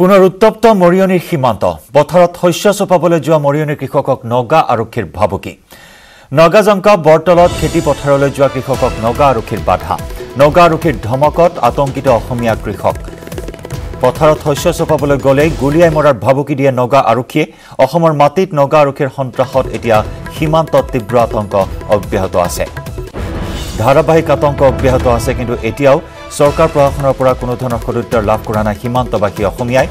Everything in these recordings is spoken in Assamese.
পুনৰ উত্তপ্ত মৰিয়নিৰ সীমান্ত পথাৰত শস্য চপাবলৈ যোৱা মৰিয়নিৰ কৃষকক নগা আৰক্ষীৰ ভাবুকি নগাজংকা বৰতলত খেতি পথাৰলৈ যোৱা কৃষকক নগা আৰক্ষীৰ বাধা নগা আৰক্ষীৰ ধমকত আতংকিত অসমীয়া কৃষক পথাৰত শস্য চপাবলৈ গলে গুলিয়াই মৰাৰ ভাবুকি দিয়ে নগা আৰক্ষীয়ে অসমৰ মাটিত নগা আৰক্ষীৰ সন্ত্ৰাসত এতিয়া সীমান্তত তীব্ৰ আতংক অব্যাহত আছে ধাৰাবাহিক আতংক অব্যাহত আছে কিন্তু এতিয়াও সৰকাৰ প্ৰশাসনৰ পৰা কোনো ধৰণৰ সদুত্তৰ লাভ কৰা নাই সীমান্তবাসী অসমীয়াই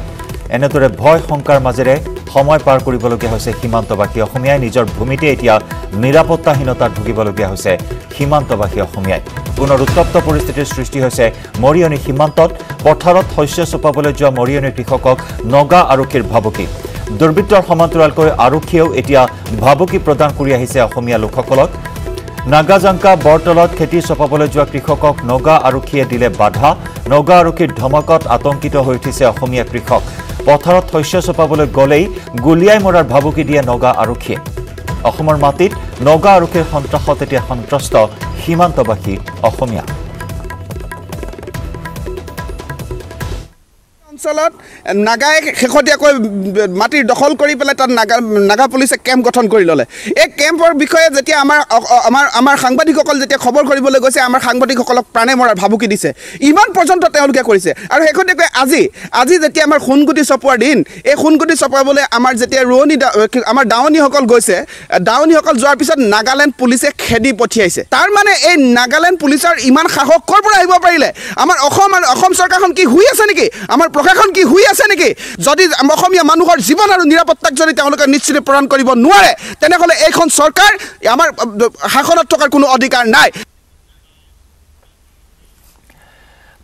এনেদৰে ভয় শংকাৰ মাজেৰে সময় পাৰ কৰিবলগীয়া হৈছে সীমান্তবাসী অসমীয়াই নিজৰ ভূমিতে এতিয়া নিৰাপত্তাহীনতাত ভুগিবলগীয়া হৈছে সীমান্তবাসী অসমীয়াই পুনৰ উত্তপ্ত পৰিস্থিতিৰ সৃষ্টি হৈছে মৰিয়নি সীমান্তত পথাৰত শস্য চপাবলৈ যোৱা মৰিয়নি কৃষকক নগা আৰক্ষীৰ ভাবুকি দুৰ্বৃত্তৰ সমান্তৰালকৈ আৰক্ষীয়েও এতিয়া ভাবুকি প্ৰদান কৰি আহিছে অসমীয়া লোকসকলক নাগাজংকা বৰতলত খেতি চপাবলৈ যোৱা কৃষকক নগা আৰক্ষীয়ে দিলে বাধা নগা আৰক্ষীৰ ধমকত আতংকিত হৈ উঠিছে অসমীয়া কৃষক পথাৰত শস্য চপাবলৈ গলেই গুলিয়াই মৰাৰ ভাবুকি দিয়ে নগা আৰক্ষীয়ে অসমৰ মাটিত নগা আৰক্ষীৰ সন্ত্ৰাসত এতিয়া সন্ত্ৰস্ত সীমান্তবাসী অসমীয়া অঞ্চলত নাগাই শেহতীয়াকৈ মাটিৰ দখল কৰি পেলাই তাত নাগা পুলিচে কেম্প গঠন কৰি ল'লে এই কেম্পৰ বিষয়ে যেতিয়া আমাৰ সাংবাদিকসকল যেতিয়া খবৰ কৰিবলৈ গৈছে আমাৰ সাংবাদিকসকলক প্ৰাণে মৰাৰ ভাবুকি দিছে ইমান পৰ্যন্ত তেওঁলোকে কৰিছে আৰু শেহতীয়াকৈ আজি যেতিয়া আমাৰ সোণগুটি চপোৱাৰ দিন এই সোণগুটি চপাবলৈ আমাৰ যেতিয়া ৰোৱনী আমাৰ দাৱনীসকল গৈছে দাৱনীসকল যোৱাৰ পিছত নাগালেণ্ড পুলিচে খেদি পঠিয়াইছে তাৰ মানে এই নাগালেণ্ড পুলিচৰ ইমান সাহস ক'ৰ পৰা আহিব পাৰিলে আমাৰ অসম চৰকাৰখন কি হৈ আছে নেকি আমাৰ প্ৰশাসন কি হৈ আছে নেকি যদি অসমীয়া মানুহৰ জীৱন আৰু নিৰাপত্তাক যদি তেওঁলোকে নিশ্চিত প্ৰদান কৰিব নোৱাৰে তেনেহলে এইখন চৰকাৰ আমাৰ শাসনত থকাৰ কোনো অধিকাৰ নাই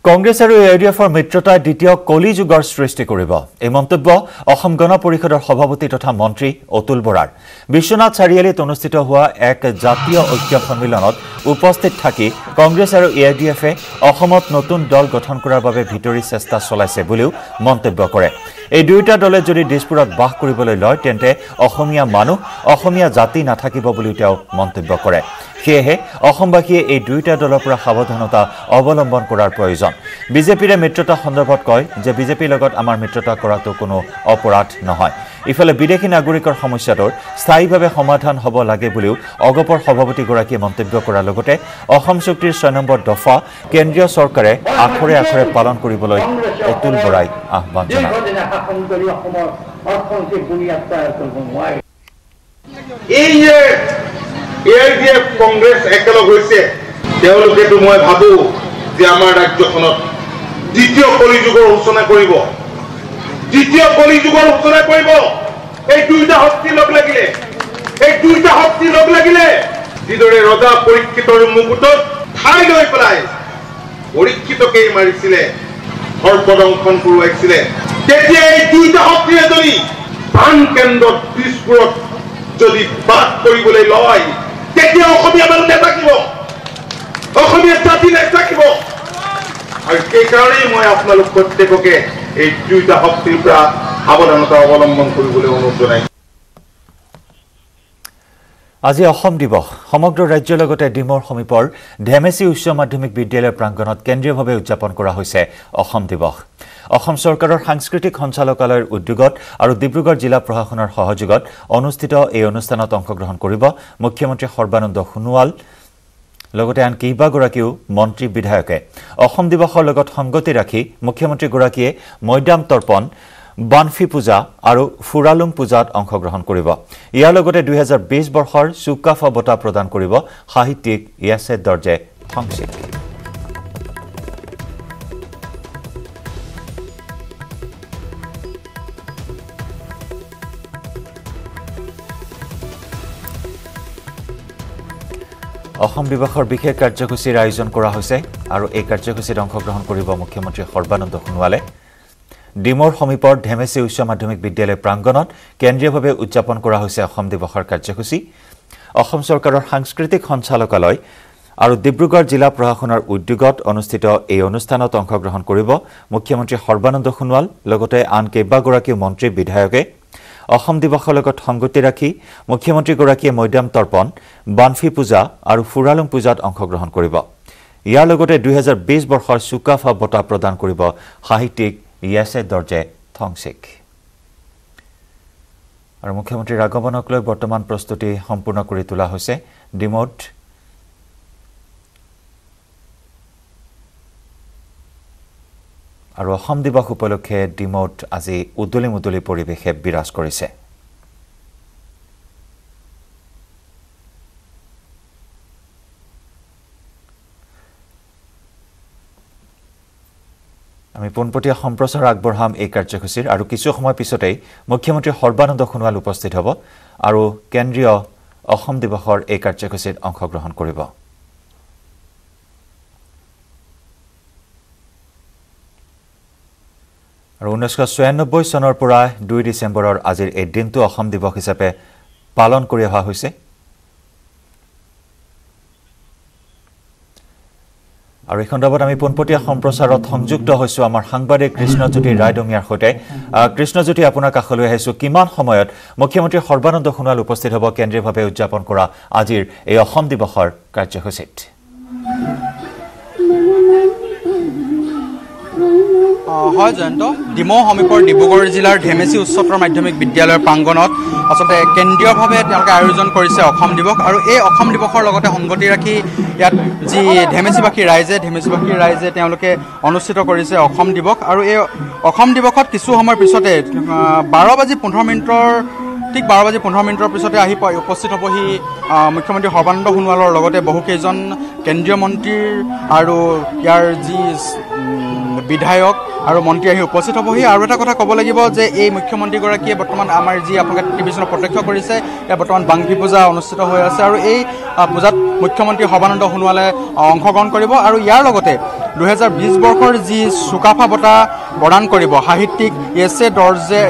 কংগ্ৰেছ আৰু এডিএফৰ মিত্ৰতাই দ্বিতীয় কলিযুগৰ সৃষ্টি কৰিব এই মন্তব্য অসম গণ পৰিষদৰ সভাপতি তথা মন্ত্ৰী অতুল বৰাৰ বিশ্বনাথ চাৰিআলিত অনুষ্ঠিত হোৱা এক জাতীয় ঐক্য সন্মিলনত উপস্থিত থাকি কংগ্ৰেছ আৰু এডিএফে অসমত নতুন দল গঠন কৰাৰ বাবে ভিতৰি চেষ্টা চলাইছে বুলিও মন্তব্য কৰে এই দুইটা দলে যদি দিছপুৰত বাস কৰিবলৈ লয় তেন্তে অসমীয়া মানুহ অসমীয়া জাতি নাথাকিব বুলি তেওঁ মন্তব্য কৰে সেয়েহে অসমবাসীয়ে এই দুইটা দলৰ পৰা সাৱধানতা অৱলম্বন কৰাৰ প্ৰয়োজন বিজেপিৰ মিত্ৰতা সন্দৰ্ভত কয় যে বিজেপিৰ লগত আমাৰ মিত্ৰতা কৰাটো কোনো অপৰাধ নহয় ইফালে বিদেশী নাগৰিকৰ সমস্যাটোৰ স্থায়ীভাৱে সমাধান হ'ব লাগে বুলিও অগপৰ সভাপতিগৰাকীয়ে মন্তব্য কৰাৰ লগতে অসম চুক্তিৰ ৬ নম্বৰ দফা কেন্দ্ৰীয় চৰকাৰে আখৰে আখৰে পালন কৰিবলৈ অতুল বৰাই আহ্বান জনায় এআইডিএফ কংগ্ৰেছ একেলগ হৈছে তেওঁলোকেতো মই ভাবো যে আমাৰ ৰাজ্যখনত দ্বিতীয় কলিযুগৰ সূচনা কৰিব এই দুইটা শক্তি লগ লাগিলে যিদৰে ৰজা পৰীক্ষিতৰ মুকুটত ঠাই লৈ পেলাই পৰীক্ষিতকেই মাৰিছিলে সৰ্বদংশন কৰোৱাইছিলে তেতিয়া এই দুইটা শক্তিয়ে যদি প্ৰাণ কেন্দ্ৰত দিছপুৰত যদি বাস কৰিবলৈ লয় তেতিয়া অসমীয়া মানুহ নাথাকিব অসমীয়া জাতি নাথাকিব আৰু সেইকাৰণেই মই আপোনালোক প্ৰত্যেককে এই দুইটা শক্তিৰ পৰা সাৱধানতা অৱলম্বন কৰিবলৈ অনুৰোধ জনাইছো আজি অসম দিৱস সমগ্ৰ ৰাজ্যৰ লগতে ডিমৰ সমীপৰ ধেমেচি উচ্চ মাধ্যমিক বিদ্যালয় প্ৰাংগণত কেন্দ্ৰীয়ভাৱে উদযাপন কৰা হৈছে অসম দিৱস অসম চৰকাৰৰ সাংস্কৃতিক সঞ্চালকালয়ৰ উদ্যোগত আৰু ডিব্ৰুগড় জিলা প্ৰশাসনৰ সহযোগত অনুষ্ঠিত এই অনুষ্ঠানত অংশগ্ৰহণ কৰিব মুখ্যমন্ত্ৰী সৰ্বানন্দ সোণোৱাল লগতে আন কেইবাগৰাকীও মন্ত্ৰী বিধায়কে অসম দিৱসৰ লগত সংগতি ৰাখি মুখ্যমন্ত্ৰীগৰাকীয়ে মৈদাম তৰ্পণ বানফি পূজা আৰু ফুৰালুং পূজাত অংশগ্ৰহণ কৰিব ইয়াৰ লগতে 2020 বৰ্ষৰ চুকাফা বঁটা প্ৰদান কৰিব সাহিত্যিক ইয়াছে দৰ্জে সংসিক অসম দিৱসৰ বিশেষ কাৰ্যসূচীৰ আয়োজন কৰা হৈছে আৰু এই কাৰ্যসূচীত অংশগ্ৰহণ কৰিব মুখ্যমন্ত্ৰী সৰ্বানন্দ সোণোৱালে ডিমৰ সমীপৰ ধেমেচি উচ্চ মাধ্যমিক বিদ্যালয় প্ৰাংগণত কেন্দ্ৰীয়ভাৱে উদযাপন কৰা হৈছে অসম দিৱসৰ কাৰ্যসূচী অসম চৰকাৰৰ সাংস্কৃতিক সঞ্চালকালয় আৰু ডিব্ৰুগড় জিলা প্ৰশাসনৰ উদ্যোগত অনুষ্ঠিত এই অনুষ্ঠানত অংশগ্ৰহণ কৰিব মুখ্যমন্ত্ৰী সৰ্বানন্দ সোণোৱাল লগতে আন কেইবাগৰাকী মন্ত্ৰী বিধায়কে অসম দিৱসৰ লগত সংগতি ৰাখি মুখ্যমন্ত্ৰীগৰাকীয়ে মৈদাম তৰ্পণ বানফি পূজা আৰু ফুৰালুং পূজাত অংশগ্ৰহণ কৰিব ইয়াৰ লগতে 2020 বৰ্ষৰ চুকাফা বঁটা প্ৰদান কৰিব সাহিত্যিক ইয়াছে দৰ্জে থংচিক আৰু মুখ্যমন্ত্ৰী ৰাঘৱনক লৈ বৰ্তমান প্ৰস্তুতি সম্পূৰ্ণ কৰি তোলা হৈছে ডিমোত আৰু অসম দিৱস উপলক্ষে ডিমোত আজি উদুলি মুদুলি পৰিৱেশে বিৰাজ কৰিছে আমি পোনপটীয়া সম্প্ৰচাৰ আগবঢ়াম এই কাৰ্যসূচীৰ আৰু কিছু সময় পিছতেই মুখ্যমন্ত্ৰী সৰ্বানন্দ সোণোৱাল উপস্থিত হ'ব আৰু কেন্দ্ৰীয় অসম দিৱসৰ এই কাৰ্যসূচীত অংশগ্ৰহণ কৰিব আৰু 1996 চনৰ পৰা 2 ডিচেম্বৰৰ আজিৰ এই দিনটো অসম দিৱস হিচাপে পালন কৰি অহা হৈছে আৰু এই খণ্ডত আমি পোনপটীয়া সম্প্ৰচাৰত সংযুক্ত হৈছো আমাৰ সাংবাদিক কৃষ্ণজ্যোতি ৰায়ডঙিয়াৰ সৈতে কৃষ্ণজ্যোতি আপোনাৰ কাষলৈ আহিছো কিমান সময়ত মুখ্যমন্ত্ৰী সৰ্বানন্দ সোণোৱাল উপস্থিত হ'ব কেন্দ্ৰীয়ভাৱে উদযাপন কৰা আজিৰ এই অসম দিৱসৰ কাৰ্যসূচীত হয় জয়ন্ত ডিমৌ সমীপৰ ডিব্ৰুগড় জিলাৰ ধেমেচি উচ্চতৰ মাধ্যমিক বিদ্যালয়ৰ প্ৰাংগণত আচলতে কেন্দ্ৰীয়ভাৱে তেওঁলোকে আয়োজন কৰিছে অসম দিৱস আৰু এই অসম দিৱসৰ লগতে সংগতি ৰাখি ইয়াত যি ধেমেচিবাসী ৰাইজে তেওঁলোকে অনুষ্ঠিত কৰিছে অসম দিৱস আৰু এই অসম দিৱসত কিছু সময়ৰ পিছতে 12:15 পিছতে আহি উপস্থিত হ'বহি মুখ্যমন্ত্ৰী সৰ্বানন্দ সোণোৱালৰ লগতে বহুকেইজন কেন্দ্ৰীয় মন্ত্ৰীৰ আৰু ইয়াৰ যি বিধায়ক আৰু মন্ত্ৰী আহি উপস্থিত হ'বহি আৰু এটা কথা ক'ব লাগিব যে এই মুখ্যমন্ত্ৰীগৰাকীয়ে বৰ্তমান আমাৰ যি আপোনালোকে টেলিভিশ্যনত প্ৰত্যক্ষ কৰিছে ইয়াত বৰ্তমান বাংভি পূজা অনুষ্ঠিত হৈ আছে আৰু এই পূজাত মুখ্যমন্ত্ৰী সৰ্বানন্দ সোণোৱালে অংশগ্ৰহণ কৰিব আৰু ইয়াৰ লগতে 2020 বৰ্ষৰ যি চুকাফা বঁটা প্ৰদান কৰিব সাহিত্যিক এছ.এ. দৰ্জে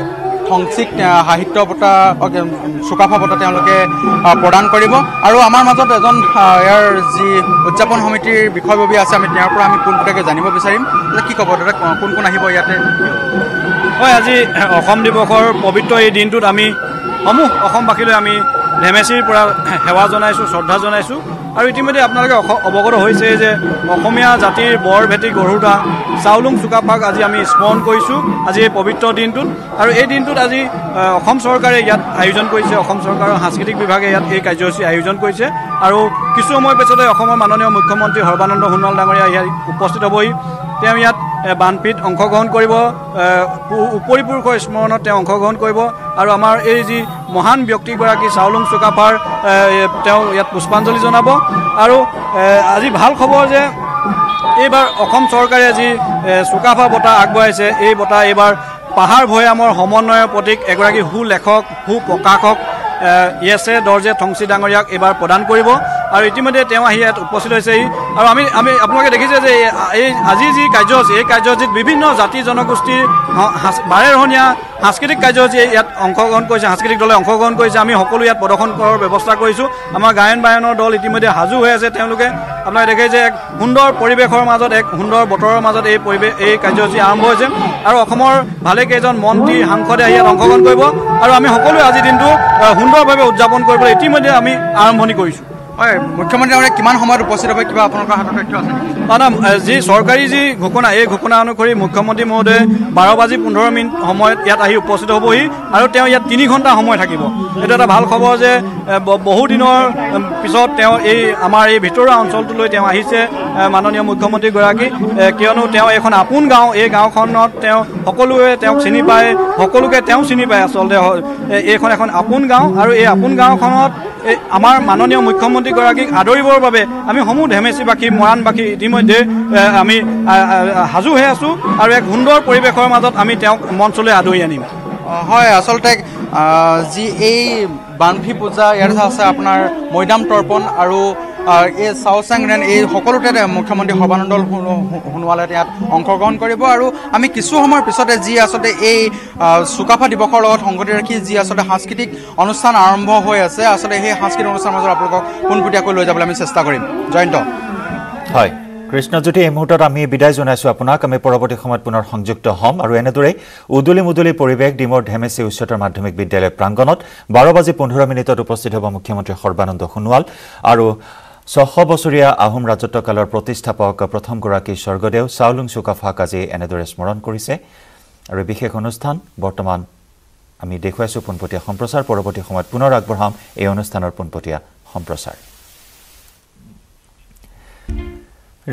থংচিক সাহিত্য বঁটা চুকাফা বঁটা তেওঁলোকে প্ৰদান কৰিব আৰু আমাৰ মাজত এজন ইয়াৰ যি উদযাপন সমিতিৰ বিষয়ববী আছে আমি তেওঁৰ পৰা আমি পোনপটীয়াকৈ জানিব বিচাৰিম যে কি ক'ব দাদা কোন কোন আহিব ইয়াতে হয় আজি অসম দিৱসৰ পবিত্ৰ এই দিনটোত আমি সমূহ অসমবাসীলৈ আমি ধেমেচিৰ পৰা সেৱা জনাইছোঁ শ্ৰদ্ধা জনাইছোঁ আৰু ইতিমধ্যে আপোনালোকে অৱগত হৈছে যে অসমীয়া জাতিৰ বৰ ভেটি গঢ়োতা চাউলুং চুকাফাক আজি আমি স্মৰণ কৰিছোঁ আজি এই পবিত্ৰ দিনটোত আৰু এই দিনটোত আজি অসম চৰকাৰে ইয়াত আয়োজন কৰিছে অসম চৰকাৰৰ সাংস্কৃতিক বিভাগে ইয়াত এই কাৰ্যসূচী আয়োজন কৰিছে আৰু কিছু সময় পিছতে অসমৰ মাননীয় মুখ্যমন্ত্ৰী সৰ্বানন্দ সোণোৱাল ডাঙৰীয়া ইয়াত উপস্থিত হ'বহি তেওঁ ইয়াত বানপীঠ অংশগ্ৰহণ কৰিব উপৰি পুৰুষৰ স্মৰণত তেওঁ অংশগ্ৰহণ কৰিব আৰু আমাৰ এই যি মহান ব্যক্তিগৰাকী চাউলুং চুকাফাৰ তেওঁ ইয়াত পুষ্পাঞ্জলি জনাব আৰু আজি ভাল খবৰ যে এইবাৰ অসম চৰকাৰে যি চুকাফা বঁটা আগবঢ়াইছে এই বঁটা এইবাৰ পাহাৰ ভৈয়ামৰ সমন্বয়ৰ প্ৰতীক এগৰাকী সুলেখক সুপ্ৰকাশক এছ.এ. দৰ্জে থংচি ডাঙৰীয়াক এইবাৰ প্ৰদান কৰিব আৰু ইতিমধ্যে তেওঁ আহি ইয়াত উপস্থিত হৈছেহি আৰু আমি আপোনালোকে দেখিছে যে এই আজি যি কাৰ্যসূচী এই কাৰ্যসূচীত বিভিন্ন জাতি জনগোষ্ঠীৰ বাৰেৰহণীয়া সাংস্কৃতিক কাৰ্যসূচী ইয়াত অংশগ্ৰহণ কৰিছে সাংস্কৃতিক দলে অংশগ্ৰহণ কৰিছে আমি সকলো ইয়াত প্ৰদৰ্শন কৰাৰ ব্যৱস্থা কৰিছোঁ আমাৰ গায়ন বায়নৰ দল ইতিমধ্যে সাজু হৈ আছে তেওঁলোকে আপোনালোকে দেখে যে এক সুন্দৰ পৰিৱেশৰ মাজত এক সুন্দৰ বতৰৰ মাজত এই কাৰ্যসূচী আৰম্ভ হৈছে আৰু অসমৰ ভালেকেইজন মন্ত্ৰী সাংসদে ইয়াত অংশগ্ৰহণ কৰিব আৰু আমি সকলোৱে আজিৰ দিনটো সুন্দৰভাৱে উদযাপন কৰিবলৈ ইতিমধ্যে আমি আৰম্ভণি কৰিছোঁ হয় মুখ্যমন্ত্ৰী কিমান সময়ত উপস্থিত হ'ব কিবা আপোনালোকৰ হাতত তথ্য আছে যি চৰকাৰী যি ঘোষণা এই ঘোষণা অনুসৰি মুখ্যমন্ত্ৰী মহোদয়ে 12:15 সময়ত ইয়াত আহি উপস্থিত হ'বহি আৰু তেওঁ ইয়াত 3 ঘণ্টা সময় থাকিব এইটো এটা ভাল খবৰ যে বহুদিনৰ পিছত তেওঁ আমাৰ এই ভিতৰুৱা অঞ্চলটোলৈ তেওঁ আহিছে মাননীয় মুখ্যমন্ত্ৰীগৰাকী কিয়নো তেওঁ এখন আপোন গাঁও এই গাঁওখনত তেওঁ সকলোৱে তেওঁক চিনি পায় সকলোকে তেওঁ চিনি পায় আচলতে এইখন এখন আপোন গাঁও আৰু এই আপোন গাঁওখনত আমাৰ মাননীয় মুখ্যমন্ত্ৰীগৰাকীক আদৰিবৰ বাবে আমি সমূহ ধেমেচিবাসী মৰাণবাসী ইতিমধ্যে আমি সাজু হৈ আছোঁ আৰু এক সুন্দৰ পৰিৱেশৰ মাজত আমি তেওঁক মঞ্চলৈ আদৰি আনিম হয় আচলতে যি এই বানভি পূজা ইয়াত আছে আপোনাৰ মৈদাম তৰ্পণ আৰু এই চাওচাং ৰেন এই সকলোতে মুখ্যমন্ত্ৰী সৰ্বানন্দ সোণোৱালে ইয়াত অংশগ্ৰহণ কৰিব আৰু আমি কিছু সময়ৰ পিছতে যি আচলতে এই চুকাফা দিৱসৰ লগত সংগতি ৰাখি যি আচলতে সাংস্কৃতিক অনুষ্ঠান আৰম্ভ হৈ আছে আচলতে সেই সাংস্কৃতিক অনুষ্ঠানৰ মাজত আপোনালোকক পোনপটীয়াকৈ লৈ যাবলৈ আমি চেষ্টা কৰিম জয়ন্ত হয় কৃষ্ণজ্যোতি এই মুহূৰ্তত আমি বিদায় জনাইছোঁ আপোনাক আমি পৰৱৰ্তী সময়ত পুনৰ সংযুক্ত হ'ম আৰু এনেদৰে উদুলি মুদুলি পৰিৱেশ ডিমৌৰ ধেমেচি উচ্চতৰ মাধ্যমিক বিদ্যালয় প্ৰাংগণত 12:15 উপস্থিত হ'ব মুখ্যমন্ত্ৰী সৰ্বানন্দ সোণোৱাল আৰু 600 বছৰীয়া আহোম ৰাজত্বকালৰ প্ৰতিষ্ঠাপক প্ৰথমগৰাকী স্বৰ্গদেউ চাউলুং চুকাফাক আজি এনেদৰে স্মৰণ কৰিছে আৰু বিশেষ অনুষ্ঠান বৰ্তমান আমি দেখুৱাইছো পোনপটীয়া সম্প্ৰচাৰ পৰৱৰ্তী সময়ত পুনৰ আগবঢ়াম এই অনুষ্ঠানৰ পোনপটীয়া সম্প্ৰচাৰ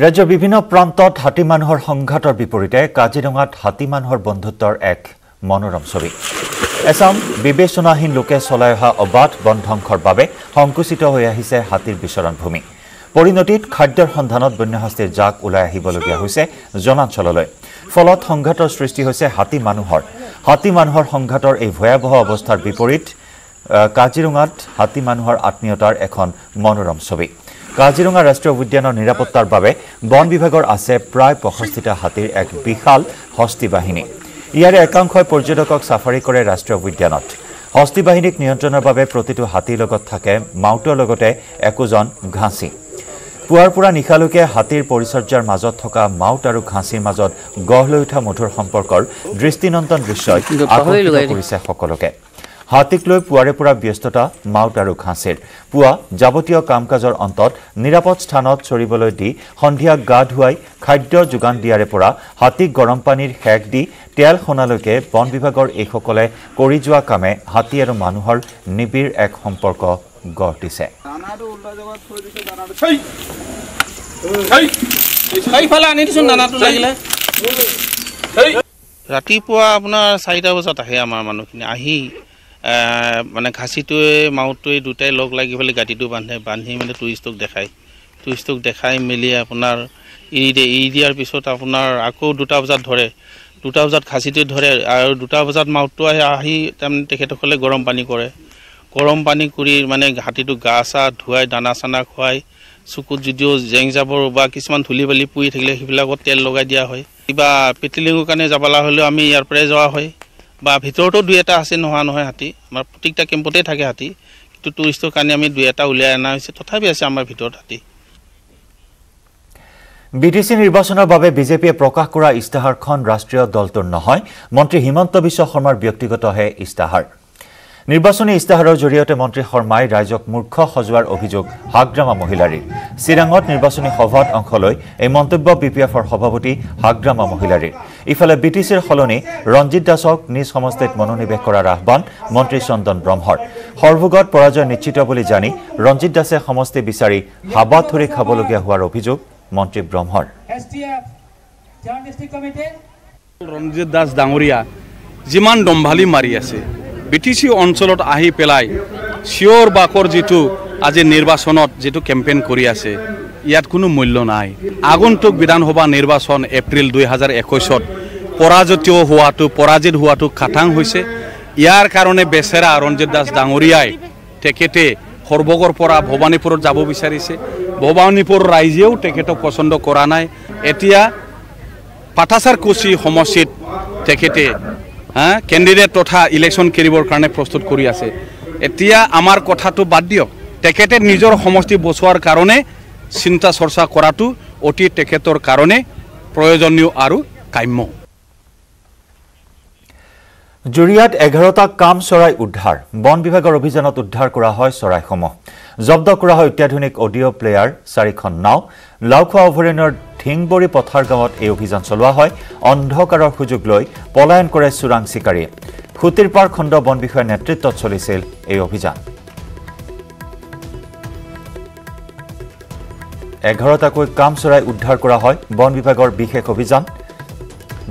ৰাজ্যৰ বিভিন্ন প্ৰান্তত হাতী মানুহৰ সংঘাতৰ বিপৰীতে কাজিৰঙাত হাতী মানুহৰ বন্ধুত্বৰ এক মনোৰম ছবি এছাম বিবেচনাহীন লোকে চলাই অহা অবাধ বন ধ্বংসৰ বাবে সংকুচিত হৈ আহিছে হাতীৰ বিচৰণ ভূমি পৰিণতিত খাদ্যৰ সন্ধানত বন্যহাস্তীৰ জাক ওলাই আহিবলগীয়া হৈছে জনাঞ্চললৈ ফলত সংঘাতৰ সৃষ্টি হৈছে হাতী মানুহৰ সংঘাতৰ এই ভয়াৱহ অৱস্থাৰ বিপৰীত কাজিৰঙাত হাতী মানুহৰ আত্মীয়তাৰ এখন মনোৰম ছবি কাজিৰঙা ৰাষ্ট্ৰীয় উদ্যানৰ নিৰাপত্তাৰ বাবে বন বিভাগৰ আছে প্ৰায় 65টা হাতীৰ এক বিশাল হস্তী বাহিনী ইয়াৰে একাংশই পৰ্যটকক সাফাৰী কৰে ৰাষ্ট্ৰীয় উদ্যানত হস্তী বাহিনীক নিয়ন্ত্ৰণৰ বাবে প্ৰতিটো হাতীৰ লগত থাকে মাউতৰ লগতে একোজন ঘাঁচি পুৱাৰ পৰা নিশালৈকে হাতীৰ পৰিচৰ্যাৰ মাজত থকা মাউত আৰু ঘাঁচিৰ মাজত গঢ় লৈ উঠা মধুৰ সম্পৰ্কৰ দৃষ্টিনন্দন দৃশ্যই আকৰ্ষিত কৰিছে সকলোকে হাতীক লৈ পুৱাৰে পৰা ব্যস্ততা মাউত আৰু ঘাঁচিৰ পুৱা যাৱতীয় কাম-কাজৰ অন্তত নিৰাপদ স্থানত চৰিবলৈ দি সন্ধিয়া গা ধুৱাই খাদ্য যোগান দিয়াৰে পৰা হাতীক গৰম পানীৰ হেক দি তেল খনালৈকে বন বিভাগৰ এইসকলে কৰি যোৱা কামে হাতী আৰু মানুহৰ নিবিড় এক সম্পৰ্ক গঢ় দিছে ৰাতিপুৱা আপোনাৰ 4টা বজাত আহে আমাৰ মানুহখিনি আহি মানে ঘাঁচিটোৱে মাউতটোৱে দুটাই লগ লাগি পেলাই গাঁতিটো বান্ধি মানে টুৰিষ্টক দেখাই মেলি আপোনাৰ এৰি দিয়াৰ পিছত আপোনাৰ আকৌ 2টা বজাত ধৰে 2টা বজাত ঘাঁচিটোৱে ধৰে আৰু 2টা বজাত মাউতটো আহি তাৰমানে তেখেতসকলে গৰম পানী কৰে গৰম পানী কৰি মানে হাতীটো গা চা ধুৱাই দানা চানা খুৱাই চকুত যদিও জেং জাবৰ বা কিছুমান ধূলি বালি পুৰি থাকিলে সেইবিলাকত তেল লগাই দিয়া হয় কিবা পেট্ৰলিঙৰ কাৰণে যাবলা হ'লেও আমি ইয়াৰ পৰাই যোৱা হয় বা ভিতৰতো 2-এটা আছে নহয় হাতী আমাৰ প্ৰত্যেকটা কেম্পতে থাকে হাতী কিন্তু টুৰিষ্টৰ কাৰণে আমি 2-এটা উলিয়াই অনা হৈছে তথাপি আছে আমাৰ ভিতৰত হাতী বিটিসি নিৰ্বাচনৰ বাবে বিজেপিয়ে প্ৰকাশ কৰা ইস্তাহাৰখন ৰাষ্ট্ৰীয় দলটোৰ নহয় মন্ত্ৰী হিমন্ত বিশ্ব শৰ্মাৰ ব্যক্তিগতহে ইস্তাহাৰ নিৰ্বাচনী ইস্তাহাৰৰ জৰিয়তে মন্ত্ৰী শৰ্মাই ৰাইজক মূৰ্খ সজোৱাৰ অভিযোগ হাগ্ৰামা মহিলাৰীৰ চিৰাঙত নিৰ্বাচনী সভাত অংশ লৈ এই মন্তব্য বিপিএফৰ সভাপতি হাগ্ৰামা মহিলাৰীৰ ইফালে বিটিসিৰ সলনি ৰঞ্জিত দাসক নিজ সমষ্টিত মনোনিৱেশ কৰাৰ আহ্বান মন্ত্ৰী চন্দন ব্ৰহ্মৰ সৰ্বগত পৰাজয় নিশ্চিত বুলি জানি ৰঞ্জিত দাসে সমষ্টি বিচাৰি হাবাত ধৰি খাবলগীয়া হোৱাৰ অভিযোগ মন্ত্ৰী ব্ৰহ্মৰ ৰঞ্জিত দাস ডাঙৰীয়া যিমান দম্ভালি মাৰি আছে বিটিসি অঞ্চলত আহি পেলাই শিওৰ বাকৰ যেটো আজি নিৰ্বাচনত যেটো কেম্পেইন কৰি আছে ইয়াত কোনো মূল্য নাই আগন্তুক বিধানসভা নিৰ্বাচন এপ্ৰিল 2021ত পৰাজিত হোৱাটো খাটাং হৈছে ইয়াৰ কাৰণে বেচেৰা ৰঞ্জিত দাস ডাঙৰীয়াই তেখেতে সৰ্বগৰ পৰা ভবানীপুৰত যাব বিচাৰিছে ভবানীপুৰ ৰাইজেও তেখেতক পছন্দ কৰা নাই এতিয়া পাটাছাৰ কুচি সমষ্টিত তেখেতে কেণ্ডিডেট তথা ইলেকশ্যন খেলিবৰ কাৰণে প্ৰস্তুত কৰি আছে এতিয়া আমাৰ কথাটো বাদ দিয়ক তেখেতে নিজৰ সমষ্টি বচোৱাৰ কাৰণে চিন্তা চৰ্চা কৰাটো অতি তেখেতৰ কাৰণে প্ৰয়োজনীয় আৰু কাম্য জুৰিয়াত 11টা কাম চৰাই উদ্ধাৰ বন বিভাগৰ অভিযানত উদ্ধাৰ কৰা হয় চৰাইসমূহ জব্দ কৰা হয় অত্যাধুনিক অডিঅ' প্লেয়াৰ 4খন নাও লাউখোৱা অভয়াৰণ্যৰ ঢিংবৰী পথাৰ গাঁৱত এই অভিযান চলোৱা হয় অন্ধকাৰৰ সুযোগ লৈ পলায়ন কৰে চোৰাং চিকাৰীয়ে খুটিৰপাৰ খণ্ড বন বিষয়াৰ নেতৃত্বত চলিছিল এই অভিযান 11টাকৈ কাম চৰাই উদ্ধাৰ কৰা হয় বন বিভাগৰ বিশেষ অভিযান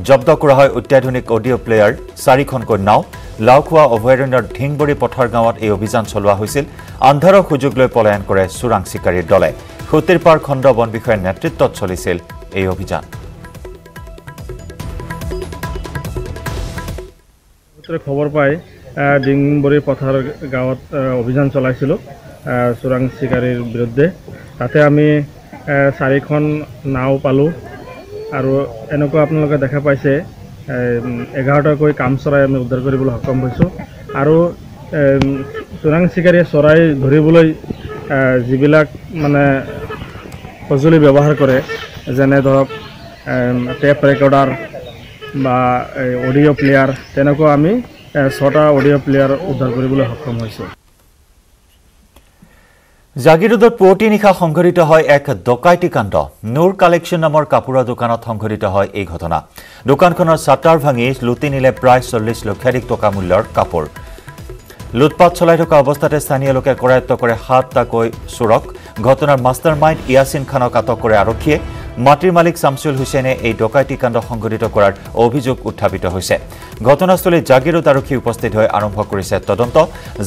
জব্দ কৰা হয় অত্যাধুনিক অডিঅ' প্লেয়াৰ 4খনকৈ নাও লাউখোৱা অভয়াৰণ্যৰ ঢিংবৰী পথাৰ গাঁৱত এই অভিযান চলোৱা হৈছিল আন্ধাৰৰ সুযোগ লৈ পলায়ন কৰে চোৰাং চিকাৰীৰ দলে খুটিৰপাৰ খণ্ড বন বিষয়াৰ নেতৃত্বত চলিছিল এই অভিযান খবৰ পাই ঢিংবৰী পথাৰ গাঁৱত অভিযান চলাইছিলোঁ চোৰাং চিকাৰীৰ বিৰুদ্ধে তাতে আমি 4খন নাও পালোঁ আৰু এনেকুৱা আপোনালোকে দেখা পাইছে 11টাকৈ কাম চৰাই আমি উদ্ধাৰ কৰিবলৈ সক্ষম হৈছোঁ আৰু চোৰাং চিকাৰীয়ে চৰাই ধৰিবলৈ যিবিলাক মানে সঁজুলি ব্যৱহাৰ কৰে যেনে ধৰক টেপ ৰেকৰ্ডাৰ বা অডিঅ' প্লেয়াৰ তেনেকুৱা আমি 6টা অডিঅ' প্লেয়াৰ উদ্ধাৰ কৰিবলৈ সক্ষম হৈছোঁ জাগিৰোডত পুৱতি নিশা সংঘটিত হয় এক ডকাইতি কাণ্ড নূৰ কালেকশ্যন নামৰ কাপোৰৰ দোকানত সংঘটিত হয় এই ঘটনা দোকানখনৰ শাটাৰ ভাঙি লুটি নিলে প্ৰায় 40 লক্ষাধিক টকা মূল্যৰ কাপোৰ লুটপাট চলাই থকা অৱস্থাতে স্থানীয় লোকে কৰায়ত্ব কৰে 7টাকৈ চোৰক ঘটনাৰ মাষ্টাৰমাইণ্ড ইয়াছিন খানক আটক কৰে আৰক্ষীয়ে মাটিৰ মালিক শামছুল হুছেইনে এই ডকাইতি কাণ্ড সংঘটিত কৰাৰ অভিযোগ উত্থাপিত হৈছে ঘটনাস্থলীত জাগিৰোড আৰক্ষী উপস্থিত হৈ আৰম্ভ কৰিছে তদন্ত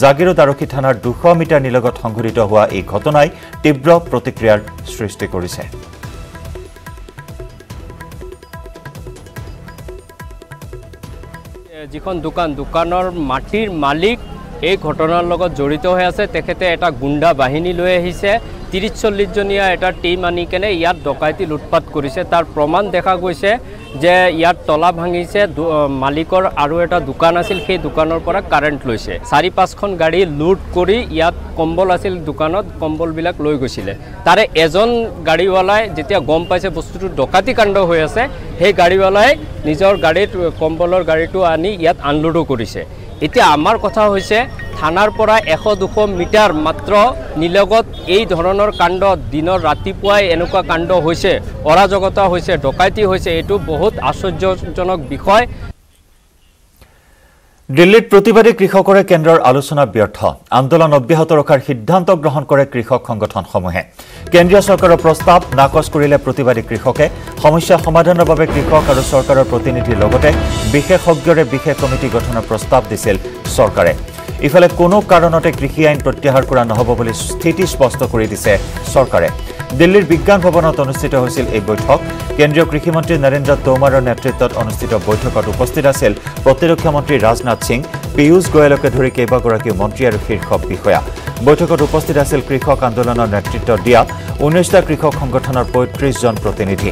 জাগিৰোড আৰক্ষী থানাৰ 200 মিটাৰ নিলগত সংঘটিত হোৱা এই ঘটনাই তীব্ৰ প্ৰতিক্ৰিয়াৰ সৃষ্টি কৰিছে যিখন দোকানৰ মাটিৰ মালিক এই ঘটনাৰ লগত জড়িত হৈ আছে তেখেতে এটা গুণ্ডা বাহিনী লৈ আহিছে 30-40 জনীয়া এটা টিম আনি কেনে ইয়াত ডকাইতি লুটপাট কৰিছে তাৰ প্ৰমাণ দেখা গৈছে যে ইয়াত তলা ভাঙিছে মালিকৰ আৰু এটা দোকান আছিল সেই দোকানৰ পৰা কাৰেণ্ট লৈছে 4-5খন গাড়ী লুট কৰি ইয়াত কম্বল আছিল দোকানত কম্বলবিলাক লৈ গৈছিলে তাৰে এজন গাড়ীৱালাই যেতিয়া গম পাইছে বস্তুটো ডকাইতি কাণ্ড হৈ আছে সেই গাড়ীৱালাই নিজৰ গাড়ীত কম্বলৰ গাড়ীটো আনি ইয়াত আনলোডো কৰিছে এতিয়া আমাৰ কথা হৈছে থানাৰ পৰা 100-200 মিটাৰ মাত্ৰ নিলগত এই ধৰণৰ কাণ্ড দিনৰ ৰাতিপুৱাই এনেকুৱা কাণ্ড হৈছে অৰাজকতা হৈছে ডকাইতি হৈছে এটো বহুত আশ্চৰ্যজনক বিষয় দিল্লীত প্ৰতিবাদী কৃষকৰে কেন্দ্ৰৰ আলোচনা ব্যৰ্থ আন্দোলন অব্যাহত ৰখাৰ সিদ্ধান্ত গ্ৰহণ কৰে কৃষক সংগঠনসমূহে কেন্দ্ৰীয় চৰকাৰৰ প্ৰস্তাৱ নাকচ কৰিলে প্ৰতিবাদী কৃষকে সমস্যা সমাধানৰ বাবে কৃষক আৰু চৰকাৰৰ প্ৰতিনিধিৰ লগতে বিশেষজ্ঞৰে বিশেষ কমিটি গঠনৰ প্ৰস্তাৱ দিছিল চৰকাৰে ইফালে কোনো কাৰণতে কৃষি আইন প্ৰত্যাহাৰ কৰা নহব বুলি স্থিতি স্পষ্ট কৰি দিছে চৰকাৰে দিল্লীৰ বিজ্ঞান ভৱনত অনুষ্ঠিত হৈছিল এই বৈঠক কেন্দ্ৰীয় কৃষি মন্ত্ৰী নৰেন্দ্ৰ তোমৰৰ নেতৃত্বত অনুষ্ঠিত বৈঠকত উপস্থিত আছিল প্ৰতিৰক্ষা মন্ত্ৰী ৰাজনাথ সিং পীয়ুষ গোয়েলকে ধৰি কেইবাগৰাকী মন্ত্ৰী আৰু শীৰ্ষ বিষয়া বৈঠকত উপস্থিত আছিল কৃষক আন্দোলনৰ নেতৃত্ব দিয়া 19টা কৃষক সংগঠনৰ 35 জন প্ৰতিনিধি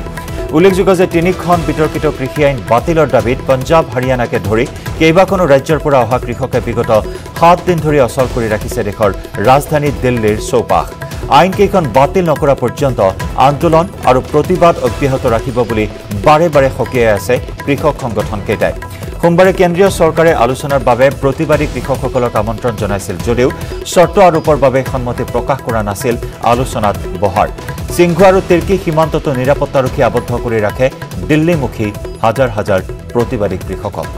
উল্লেখযোগ্য যে 3খন বিতৰ্কিত কৃষি আইন বাতিলৰ দাবীত পঞ্জাব হাৰিয়ানাকে ধৰি কেইবাখনো ৰাজ্যৰ পৰা অহা কৃষকে বিগত 7 দিন ধৰি অচল কৰি ৰাখিছে দেশৰ ৰাজধানী দিল্লীৰ চৌপাশ আইন কেইখন বাতিল নকৰা পৰ্যন্ত আন্দোলন আৰু প্ৰতিবাদ অব্যাহত ৰাখিব বুলি বাৰে বাৰে সকীয়াই আছে কৃষক সংগঠন কেইটাই সোমবাৰে কেন্দ্ৰীয় চৰকাৰে আলোচনাৰ বাবে প্ৰতিবাদী কৃষকসকলক আমন্ত্ৰণ জনাইছিল যদিও চৰ্ত আৰোপৰ বাবে সন্মতি প্ৰকাশ কৰা নাছিল আলোচনাত বহাৰ সিংঘু আৰু তিৰ্কি সীমান্ততো নিৰাপত্তাৰক্ষী আবদ্ধ কৰি ৰাখে দিল্লীমুখী হাজাৰ হাজাৰ প্ৰতিবাদী কৃষকক